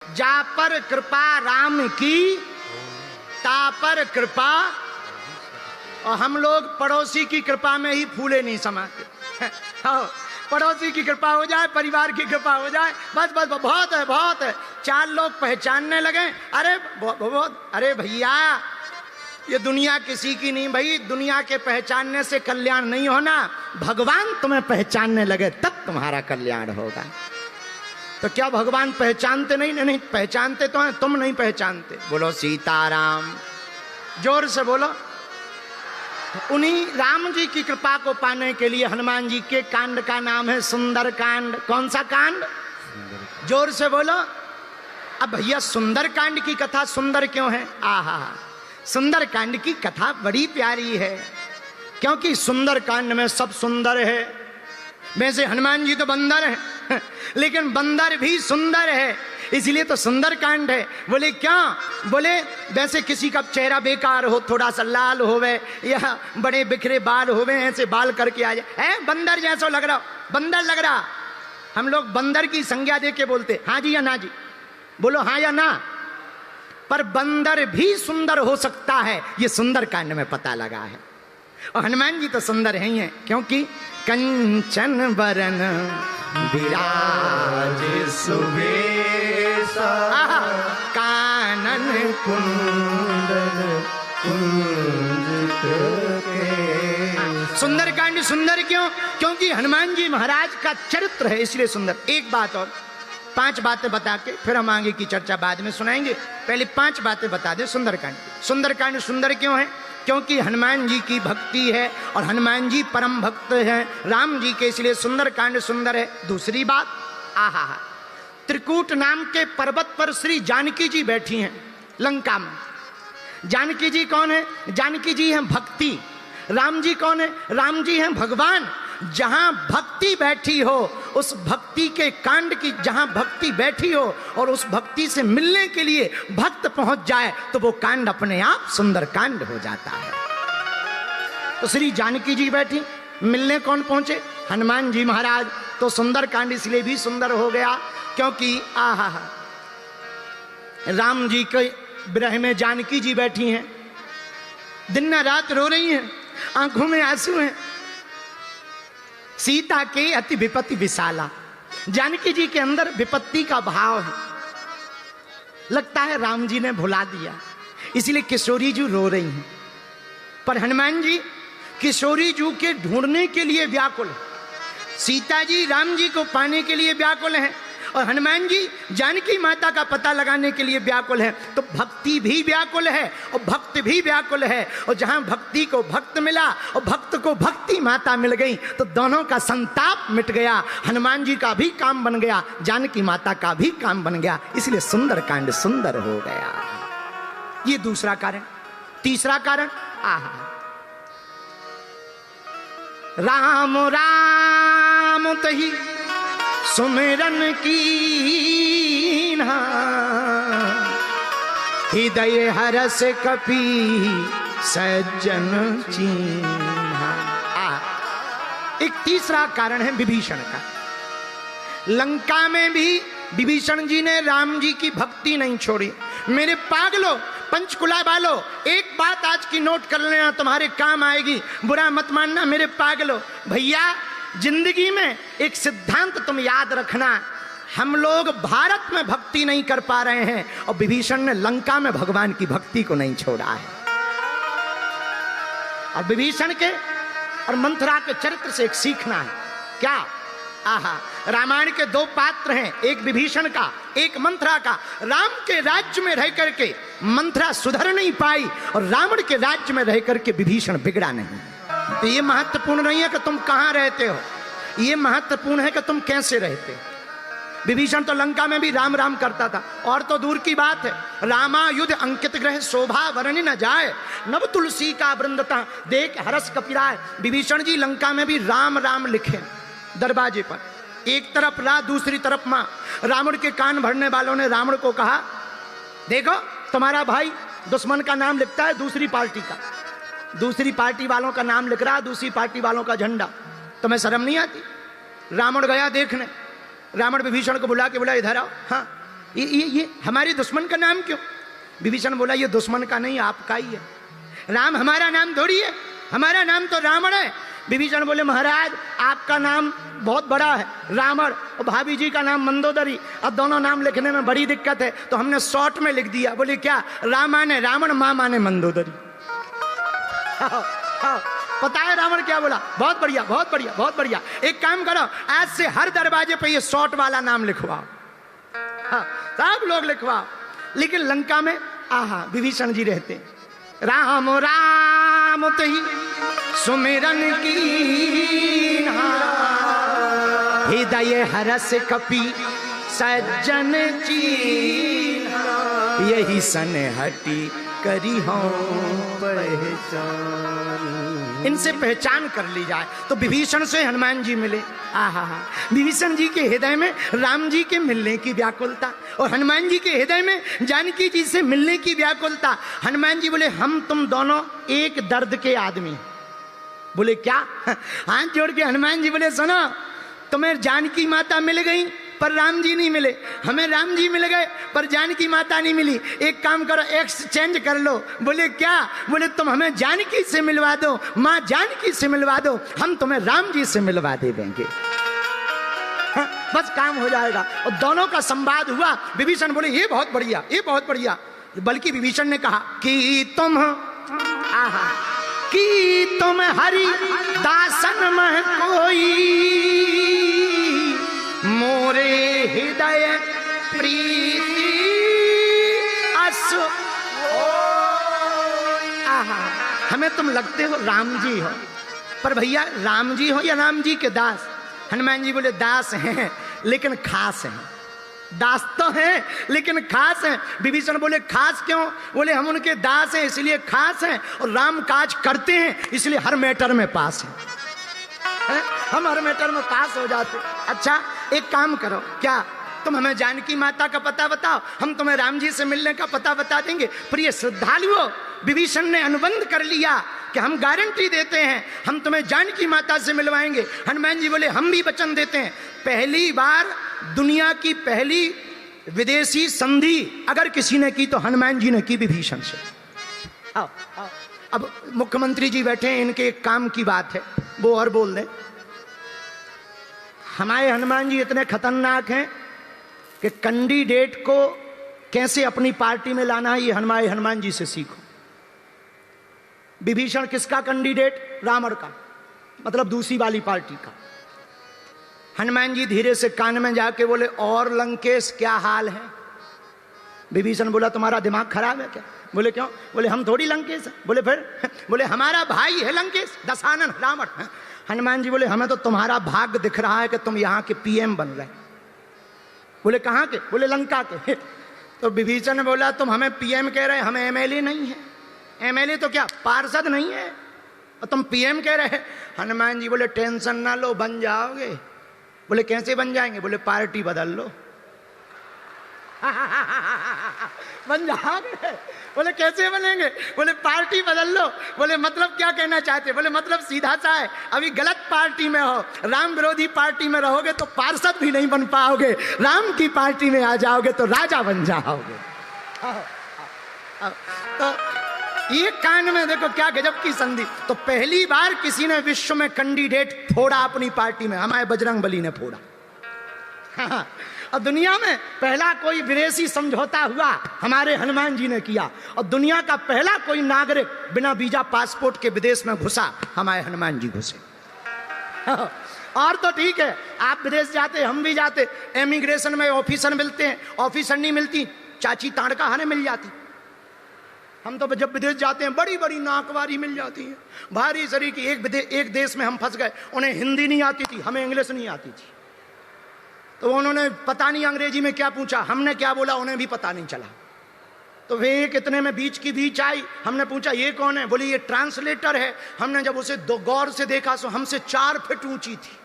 जा पर कृपा राम की ता पर कृपा, और हम लोग पड़ोसी की कृपा में ही फूले नहीं समाते। पड़ोसी की कृपा हो जाए, परिवार की कृपा हो जाए, बस बस बहुत है, बहुत है। चार लोग पहचानने लगे, अरे बहुत, अरे भैया ये दुनिया किसी की नहीं भाई, दुनिया के पहचानने से कल्याण नहीं होना, भगवान तुम्हें पहचानने लगे तब तुम्हारा कल्याण होगा। तो क्या भगवान पहचानते नहीं? नहीं पहचानते तो हैं, तुम नहीं पहचानते। बोलो सीताराम, जोर से बोलो। उन्हीं राम जी की कृपा को पाने के लिए हनुमान जी के कांड का नाम है सुंदर कांड। कौन सा कांड? जोर से बोलो। अब भैया सुंदर कांड की कथा सुंदर क्यों है? आहा, सुंदर कांड की कथा बड़ी प्यारी है, क्योंकि सुंदर कांड में सब सुंदर है। वैसे हनुमान जी तो बंदर हैं, लेकिन बंदर भी सुंदर है, इसलिए तो सुंदर कांड है। बोले क्या? बोले वैसे किसी का चेहरा बेकार हो, थोड़ा सा लाल होवे या बड़े बिखरे बाल होवे, ऐसे बाल करके आ जाए, है बंदर जैसा लग रहा, बंदर लग रहा। हम लोग बंदर की संज्ञा दे के बोलते हाँ जी या ना जी, बोलो हाँ या ना। पर बंदर भी सुंदर हो सकता है, ये सुंदर कांड में पता लगा है। और हनुमान जी तो सुंदर हैं ही हैं, क्योंकि कंचन बरन विराज सुबेसा, कानन कुंडल कुंजित के। सुंदर कांड सुंदर क्यों? क्योंकि हनुमान जी महाराज का चरित्र है, इसलिए सुंदर। एक बात और, 5 बातें बता के फिर हम आगे की चर्चा बाद में सुनाएंगे। पहले 5 बातें बता दे सुंदरकांड। सुंदरकांड सुंदर क्यों है? क्योंकि हनुमान जी की भक्ति है और हनुमान जी परम भक्त हैं राम जी के, इसलिए सुंदरकांड सुंदर है। दूसरी बात, आहा, त्रिकूट नाम के पर्वत पर श्री जानकी जी बैठी हैं लंका में। जानकी जी कौन है? जानकी जी हैं भक्ति। राम जी कौन है? राम जी हैं भगवान। जहां भक्ति बैठी हो, उस भक्ति के कांड की जहां भक्ति बैठी हो और उस भक्ति से मिलने के लिए भक्त पहुंच जाए तो वो कांड अपने आप सुंदर कांड हो जाता है। तो श्री जानकी जी बैठी, मिलने कौन पहुंचे? हनुमान जी महाराज। तो सुंदर कांड इसलिए भी सुंदर हो गया क्योंकि आहा, राम जी के विरह में जानकी जी बैठी हैं, दिन रात रो रही हैं, आंखों में आंसू हैं। सीता के अति विपत्ति विशाला, जानकी जी के अंदर विपत्ति का भाव है। लगता है राम जी ने भुला दिया, इसलिए किशोरी जी रो रही हैं। पर हनुमान जी किशोरी जी के ढूंढने के लिए व्याकुल है, सीता जी राम जी को पाने के लिए व्याकुल हैं, और हनुमान जी जानकी माता का पता लगाने के लिए व्याकुल है। तो भक्ति भी व्याकुल है और भक्त भी व्याकुल है, और जहां भक्ति को भक्त मिला और भक्त को भक्ति माता मिल गई तो दोनों का संताप मिट गया। हनुमान जी का भी काम बन गया, जानकी माता का भी काम बन गया, इसलिए सुंदर कांड सुंदर हो गया। ये दूसरा कारण। तीसरा कारण, आहा, राम राम तही सुमिरन की हृदय हरस कपि सज्जन चीन्हा। एक तीसरा कारण है विभीषण का। लंका में भी विभीषण जी ने राम जी की भक्ति नहीं छोड़ी। मेरे पागलों, पंचकुला वालों, एक बात आज की नोट कर लेना, तुम्हारे काम आएगी, बुरा मत मानना मेरे पागलों। भैया जिंदगी में एक सिद्धांत तुम याद रखना, हम लोग भारत में भक्ति नहीं कर पा रहे हैं और विभीषण ने लंका में भगवान की भक्ति को नहीं छोड़ा है। और विभीषण के और मंथरा के चरित्र से एक सीखना है। क्या? आहा, रामायण के 2 पात्र हैं, एक विभीषण का, एक मंथरा का। राम के राज्य में रह करके मंथरा सुधर नहीं पाई और रावण के राज्य में रह करके विभीषण बिगड़ा नहीं। तो ये महत्वपूर्ण नहीं है कि तुम कहां रहते हो, ये महत्वपूर्ण है कि तुम कैसे रहते हो। विभीषण तो लंका में भी राम राम करता था, और तो दूर की बात है, रामायुध अंकित ग्रह शोभा वर्णि न जाए, नव तुलसी का वृंदता देख हरस कपिराय। विभीषण जी लंका में भी राम राम लिखे दरवाजे पर, एक तरफ रा दूसरी तरफ मां। रावण के कान भरने वालों ने रावण को कहा, देखो तुम्हारा भाई दुश्मन का नाम लिखता है दूसरी पार्टी का, दूसरी पार्टी वालों का नाम लिख रहा, दूसरी पार्टी वालों का झंडा, तुम्हें शर्म नहीं आती? रावण गया देखने, रावण विभीषण को बुला के बोला, इधर आओ। हाँ, ये हमारे दुश्मन का नाम क्यों? विभीषण बोला ये दुश्मन का नहीं, आपका ही है। राम हमारा नाम थोड़ी है, हमारा नाम तो रावण है। विभीषण बोले महाराज आपका नाम बहुत बड़ा है रावण, और भाभी जी का नाम मंदोदरी, अब दोनों नाम लिखने में बड़ी दिक्कत है, तो हमने शॉर्ट में लिख दिया। बोले क्या? राम माने रावण, माँ माने मंदोदरी। पता है रावण क्या बोला? बहुत बढ़िया, बहुत बढ़िया, बहुत बढ़िया। एक काम करो, आज से हर दरवाजे पे ये शॉर्ट वाला नाम लिखवाओ। सब लोग लिखवाओ। लेकिन लंका में आहा विभीषण जी रहते हैं। राम राम तही सुमिरन की हृदय हरस कपि सज्जन चीन्हा, यही सन हटी करी हो पहचान। इनसे पहचान कर ली जाए तो विभीषण से हनुमान जी मिले। आहा, विभीषण जी के हृदय में राम जी के मिलने की व्याकुलता, और हनुमान जी के हृदय में जानकी जी से मिलने की व्याकुलता। हनुमान जी बोले हम तुम दोनों एक दर्द के आदमी। बोले क्या? हाथ जोड़ के हनुमान जी बोले सुनो, तुम्हें जानकी माता मिल गई पर राम जी नहीं मिले, हमें राम जी मिल गए पर जानकी माता नहीं मिली। एक काम करो, एक्सचेंज कर लो। बोले क्या? बोले तुम हमें जानकी से मिलवा दो, माँ जानकी से मिलवा दो, हम तुम्हें राम जी से मिलवा दे देंगे। बस काम हो जाएगा। और दोनों का संवाद हुआ। विभीषण बोले ये बहुत बढ़िया, ये बहुत बढ़िया। बल्कि विभीषण ने कहा कि तुम कि तुम हरि दासन में कोई, मोरे हृदय प्रीति अस। हमें तुम लगते हो राम जी हो, पर भैया राम जी हो या राम जी के दास? हनुमान जी बोले दास हैं लेकिन खास हैं। दास तो हैं लेकिन खास हैं। विभीषण बोले खास क्यों? बोले हम उनके दास हैं इसलिए खास हैं, और राम काज करते हैं इसलिए हर मैटर में पास हैं। हम हर मैटर में पास हो जाते। अच्छा एक काम करो, क्या तुम हमें जानकी माता का पता बताओ, हम तुम्हें राम जी से मिलने का पता बता देंगे। प्रिय श्रद्धालुओं, विभीषण ने अनुबंध कर लिया कि हम गारंटी देते हैं हम तुम्हें जानकी माता से मिलवाएंगे। हनुमान जी बोले हम भी वचन देते हैं। पहली बार दुनिया की पहली विदेशी संधि अगर किसी ने की तो हनुमान जी ने की विभीषण से। आओ, आओ। अब मुख्यमंत्री जी बैठे हैं, इनके एक काम की बात है वो और बोल दें। हमारे हनुमान जी इतने खतरनाक हैं कि कैंडिडेट को कैसे अपनी पार्टी में लाना है ये हमारे हनुमान जी से सीखो। विभीषण किसका कैंडिडेट? रावण का, मतलब दूसरी वाली पार्टी का। हनुमान जी धीरे से कान में जाके बोले और लंकेश क्या हाल है? विभीषण बोला तुम्हारा दिमाग खराब है क्या? बोले क्यों? बोले हम थोड़ी लंकेश हैं। बोले फिर? बोले हमारा भाई है लंकेश, दशानन रावण। हनुमान जी बोले हमें तो तुम्हारा भाग्य दिख रहा है कि तुम यहाँ के पीएम बन रहे। बोले कहाँ के? बोले लंका के। तो विभीषण ने बोला तुम हमें पीएम कह रहे, हमें एमएलए नहीं है। एमएलए तो क्या पार्षद नहीं है, और तुम पीएम कह रहे। हनुमान जी बोले टेंशन ना लो, बन जाओगे। बोले कैसे बन जाएंगे? बोले पार्टी बदल लो। बन जाओगे? बोले कैसे बनेंगे? बोले पार्टी बदल लो। बोले मतलब क्या कहना चाहते? बोले मतलब सीधा सा है, अभी गलत पार्टी में हो, राम विरोधी पार्टी में रहोगे तो पार्षद भी नहीं बन पाओगे, राम की पार्टी में आ जाओगे तो राजा बन जाओगे। तो ये कान में देखो क्या गजब की संधि। तो पहली बार किसी ने विश्व में कैंडिडेट फोड़ा अपनी पार्टी में, हमारे बजरंगबली ने फोड़ा। और दुनिया में पहला कोई विदेशी समझौता हुआ हमारे हनुमान जी ने किया, और दुनिया का पहला कोई नागरिक बिना वीजा पासपोर्ट के विदेश में घुसा, हमारे हनुमान जी घुसे। और तो ठीक है आप विदेश जाते, हम भी जाते, इमिग्रेशन में ऑफिसर मिलते हैं, ऑफिसर नहीं मिलती, चाची ताड़का हमें मिल जाती। हम तो जब विदेश जाते हैं बड़ी बड़ी नाकवारी मिल जाती है, भारी सरी की। एक देश में हम फंस गए, उन्हें हिंदी नहीं आती थी, हमें इंग्लिश नहीं आती थी, तो उन्होंने पता नहीं अंग्रेजी में क्या पूछा, हमने क्या बोला उन्हें भी पता नहीं चला। तो वे कितने में बीच की बीच आई, हमने पूछा ये कौन है? बोली ये ट्रांसलेटर है। हमने जब उसे गौर से देखा तो हमसे 4 फीट ऊंची थी,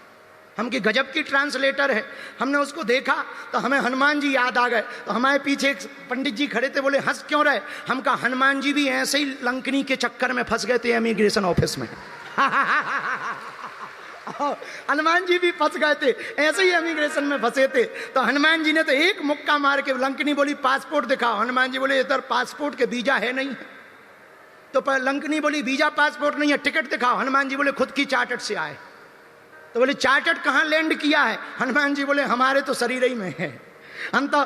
हम की गजब की ट्रांसलेटर है। हमने उसको देखा तो हमें हनुमान जी याद आ गए। तो हमारे पीछे एक पंडित जी खड़े थे, बोले हंस क्यों रहे? हम कहा हनुमान जी भी ऐसे ही लंकनी के चक्कर में फंस गए थे इमिग्रेशन ऑफिस में। हनुमान जी भी फंस गए थे, ऐसे ही इमिग्रेशन में फंसे थे। तो हनुमान जी ने तो एक मुक्का मार के, लंकनी बोली पासपोर्ट दिखाओ। हनुमान जी बोले इधर पासपोर्ट के वीजा है नहीं है। तो लंकनी बोली वीजा पासपोर्ट नहीं है, टिकट दिखाओ। हनुमान जी बोले खुद की चार्टर्ड से आए। तो बोले चार्टर्ड कहाँ लैंड किया है? हनुमान जी बोले हमारे तो शरीर ही में है, हम तो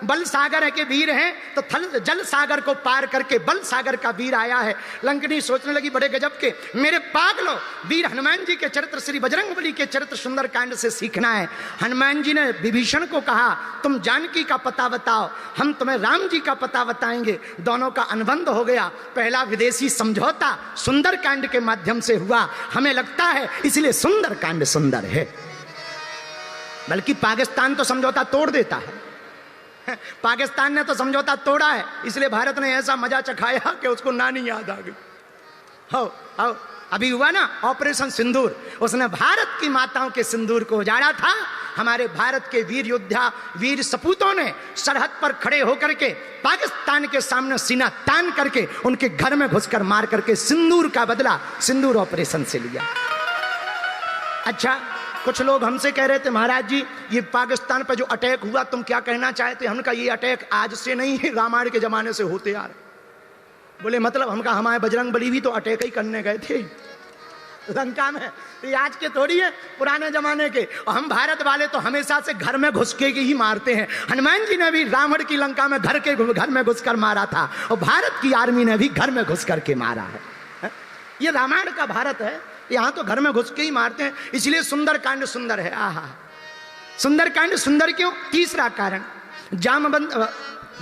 बल सागर के वीर हैं, तो थल जल सागर को पार करके बल सागर का वीर आया है। लंकनी सोचने लगी बड़े गजब के, मेरे पागलो, वीर हनुमान जी के चरित्र, श्री बजरंगबली के चरित्र सुंदर कांड से सीखना है। हनुमान जी ने विभीषण को कहा तुम जानकी का पता बताओ, हम तुम्हें राम जी का पता बताएंगे। दोनों का अनुबंध हो गया। पहला विदेशी समझौता सुंदर कांड के माध्यम से हुआ, हमें लगता है इसलिए सुंदर कांड सुंदर है। बल्कि पाकिस्तान तो समझौता तोड़ देता है, पाकिस्तान ने तो समझौता तोड़ा है, इसलिए भारत ने ऐसा मजा चखाया कि उसको नानी याद आ गई। हो अभी हुआ ना ऑपरेशन सिंदूर, उसने भारत की माताओं के सिंदूर को उजाड़ा था। हमारे भारत के वीर योद्धा, वीर सपूतों ने सरहद पर खड़े होकर के पाकिस्तान के सामने सीना तान करके उनके घर में घुसकर मार करके सिंदूर का बदला सिंदूर ऑपरेशन से लिया। अच्छा, कुछ लोग हमसे कह रहे थे महाराज जी ये पाकिस्तान पर जो अटैक हुआ तुम क्या कहना चाहते? हमने कहा ये अटैक आज से नहीं है, रामायण के जमाने से होते आ रहे। बोले मतलब? हम कहा हमारे बजरंगबली भी तो अटैक ही करने गए थे लंका में, तो आज के थोड़ी है, पुराने जमाने के। और हम भारत वाले तो हमेशा से घर में घुस के ही मारते हैं। हनुमान जी ने भी रावण की लंका में घर में घुसकर मारा था, और भारत की आर्मी ने भी घर में घुस करके मारा है। ये रामायण का भारत है, यहां तो घर में घुस के ही मारते हैं, इसलिए सुंदर कांड सुंदर है। आहा, सुंदर कांड सुंदर क्यों? तीसरा कारण, जामवंत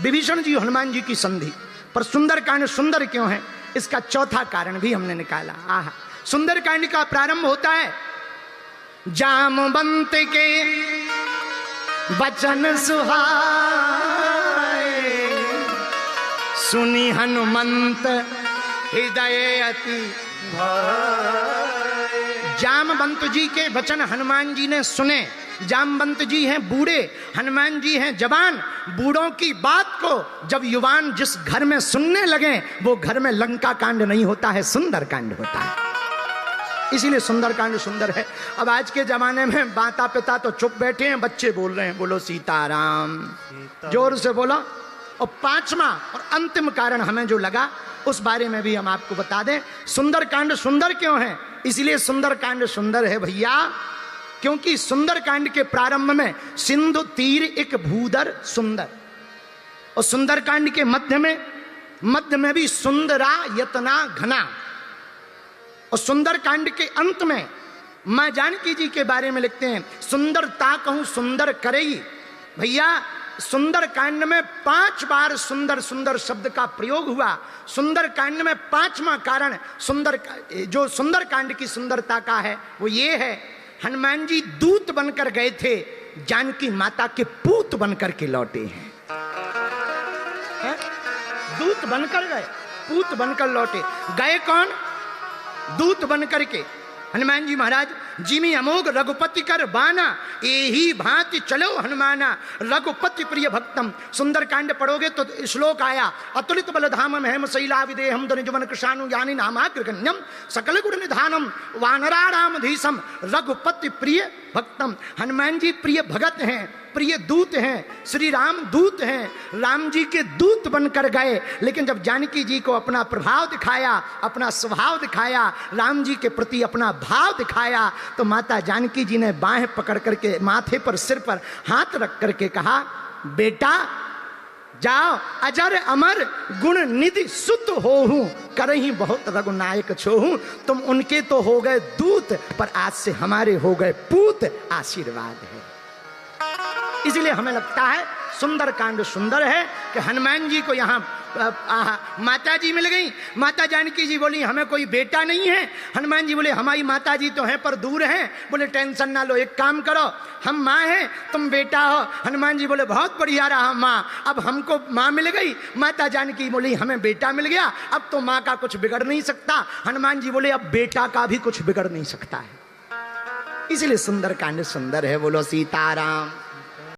विभीषण जी हनुमान जी की संधि पर सुंदर कांड सुंदर क्यों है, इसका चौथा कारण भी हमने निकाला। आहा, सुंदर कांड का प्रारंभ होता है जामवंत के वचन सुहाए, सुनी हनुमंत हृदय अति जामवंत जी के वचन हनुमान जी ने सुने। जामवंत जी हैं बूढ़े, हनुमान जी हैं जवान। बूढ़ों की बात को जब युवान जिस घर में सुनने लगे, वो घर में लंका कांड नहीं होता है, सुंदर कांड होता है। इसीलिए सुंदर कांड सुंदर है। अब आज के जमाने में माता पिता तो चुप बैठे हैं, बच्चे बोल रहे हैं बोलो सीताराम, जोर से बोलो। और पांचवा और अंतिम कारण हमें जो लगा उस बारे में भी हम आपको बता दें। सुंदर कांड सुंदर क्यों है? इसलिए सुंदर कांड सुंदर है भैया क्योंकि सुंदर कांड के प्रारंभ में सिंधु तीर एक भूधर सुंदर, और सुंदर कांड के मध्य में भी सुंदरा यतना घना, और सुंदर कांड के अंत में मां जानकी जी के बारे में लिखते हैं सुंदरता कहूं सुंदर करई। भैया सुंदर कांड में 5 बार सुंदर सुंदर शब्द का प्रयोग हुआ। सुंदर कांड में 5वां कारण जो सुंदर कांड की सुंदरता का है वो ये है, हनुमान जी दूत बनकर गए थे, जानकी माता के पूत बनकर के लौटे हैं। दूत बनकर गए, पूत बनकर लौटे। गए कौन? दूत बनकर के। हनुमान जी महाराज जिमी अमोघ रघुपति कर बाना, एही भांति चलो हनुमाना, रघुपति प्रिय भक्तम। सुंदर कांड पढ़ोगे तो श्लोक आया, अतुलित बलधाम हेम शैला विदेहम धनुजवन कृशानु यानी नामाग्रगण्यम सकल गुण निधानम वानराणाम धीसम रघुपति प्रिय भक्तम। हनुमान जी प्रिय भगत हैं, प्रिय दूत हैं, श्री राम दूत हैं, राम जी के दूत बनकर गए। लेकिन जब जानकी जी को अपना प्रभाव दिखाया, अपना स्वभाव दिखाया, राम जी के प्रति अपना भाव दिखाया, तो माता जानकी जी ने बाहें पकड़ करके माथे पर सिर पर हाथ रख करके कहा बेटा जाओ अजर अमर गुण निधि सुत होहूं, करही बहुत रघुनायक छोहूं। तुम उनके तो हो गए दूत, पर आज से हमारे हो गए पूत, आशीर्वाद है। इसलिए हमें लगता है सुंदर कांड सुंदर है कि हनुमान जी को यहाँ माता जी मिल गई। माता जानकी जी बोली हमें कोई बेटा नहीं है। हनुमान जी बोले हमारी माता जी तो हैं पर दूर हैं। बोले टेंशन ना लो, एक काम करो, हम माँ हैं तुम बेटा हो। हनुमान जी बोले बहुत बढ़िया रहा माँ, अब हमको माँ मिल गई। माता जानकी बोली हमें बेटा मिल गया, अब तो माँ का कुछ बिगड़ नहीं सकता। हनुमान जी बोले अब बेटा का भी कुछ बिगड़ नहीं सकता है। इसलिए सुंदर कांड सुंदर है। बोलो सीताराम।